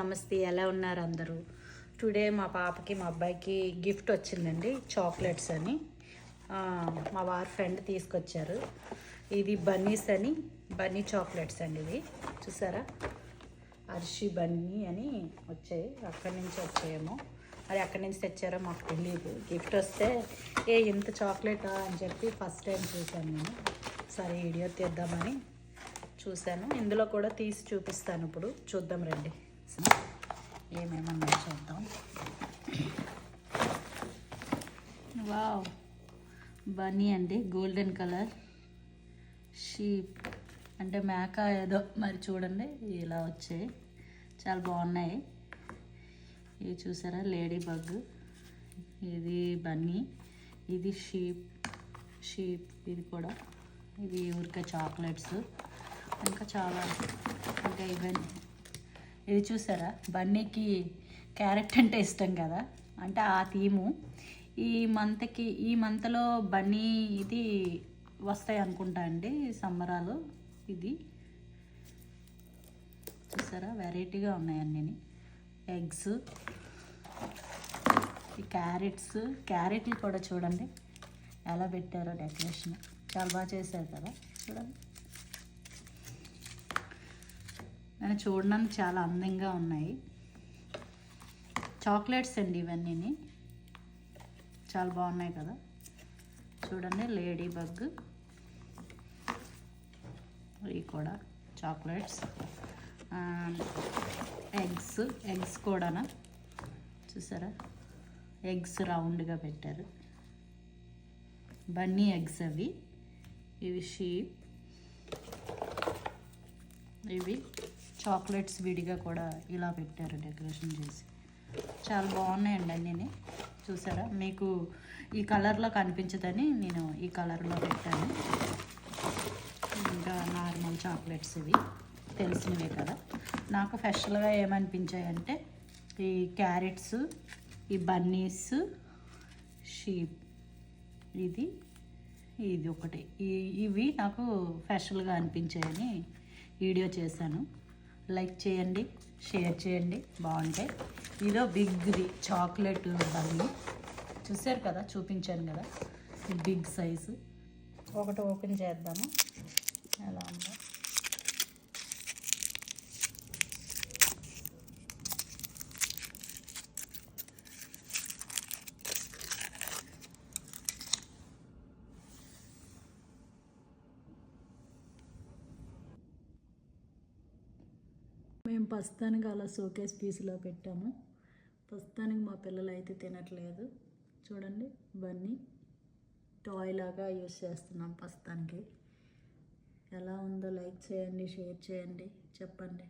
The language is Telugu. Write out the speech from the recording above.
నమస్తే, ఎలా ఉన్నారు అందరూ? టుడే మా పాపకి మా అబ్బాయికి గిఫ్ట్ వచ్చిందండి, చాక్లెట్స్ అని. మా వారి ఫ్రెండ్ తీసుకొచ్చారు. ఇది బన్నీస్ అని, బన్నీ చాక్లెట్స్ అండి. ఇవి చూసారా, అర్షి బన్నీ అని వచ్చాయి. అక్కడి నుంచి వచ్చాయేమో, మరి అక్కడి నుంచి తెచ్చారో మాకు తెలియదు. గిఫ్ట్ వస్తే ఇంత చాక్లెటా అని చెప్పి ఫస్ట్ టైం చూశాను నేను. సరే వీడియో తీద్దామని చూశాను. ఇందులో కూడా తీసి చూపిస్తాను. ఇప్పుడు చూద్దాం రండి, ఏమేమన్నా చూద్దాం. వావ్, బన్నీ అండి, గోల్డెన్ కలర్. షీప్ అంటే మేక ఏదో మరి, చూడండి ఇలా వచ్చాయి, చాలా బాగున్నాయి. ఇవి చూసారా, లేడీ బగ్. ఇది బన్నీ, ఇది షీప్ ఇది కూడా. ఇది ఊరికే చాక్లెట్స్, ఇంకా చాలా, ఇంకా ఇవన్నీ. ఇది చూసారా, బన్నీకి క్యారెట్ అంటే ఇష్టం కదా, అంటే ఆ థీము. ఈ మంత్లో బన్నీ ఇది వస్తాయి అనుకుంటా అండి, సంబరాలు. ఇది చూసారా, వెరైటీగా ఉన్నాయి అన్నీ. ఎగ్స్, ఈ క్యారెట్లు కూడా చూడండి ఎలా పెట్టారో, డెకరేషన్ చాలా బాగా చేశారు కదా. చూడండి, నేను చూడడానికి చాలా అందంగా ఉన్నాయి. చాక్లెట్స్ అండి ఇవన్నీ, చాలా బాగున్నాయి కదా. చూడండి, లేడీ బగ్, ఇవి కూడా చాక్లెట్స్. ఎగ్స్ కూడానా, చూసారా, ఎగ్స్ రౌండ్గా పెట్టారు. బన్నీ ఎగ్స్ అవి. ఇవి షీప్, ఇవి చాక్లెట్స్ విడిగా కూడా ఇలా పెట్టారు డెకరేషన్ చేసి. చాలా బాగున్నాయండి అన్నీ. చూసారా, మీకు ఈ కలర్లో కనిపించదని నేను ఈ కలర్లో పెట్టాను. ఇంకా నార్మల్ చాక్లెట్స్ ఇవి తెలిసినవే కదా. నాకు స్పెషల్గా ఏమనిపించాయంటే ఈ క్యారెట్స్, ఈ బన్నీస్, షీప్, ఇది ఒకటి. ఇవి నాకు స్పెషల్గా అనిపించాయని వీడియో చేశాను. లైక్ చేయండి, షేర్ చేయండి, బాగుంటాయి. ఇదో బిగ్ది చాక్లెట్ బన్నీ, చూసారు కదా, చూపించాను కదా, ఇది బిగ్ సైజు. ఒకటి ఓపెన్ చేద్దాము, ఎలా ఉందో. మేము ప్రస్తుతానికి అలా షోకేస్ పీస్లో పెట్టాము. ప్రస్తుతానికి మా పిల్లలు అయితే తినట్లేదు. చూడండి, బన్నీ టాయ్ లాగా యూస్ చేస్తున్నాం ప్రస్తుతానికి. ఎలా ఉందో లైక్ చేయండి, షేర్ చేయండి, చెప్పండి.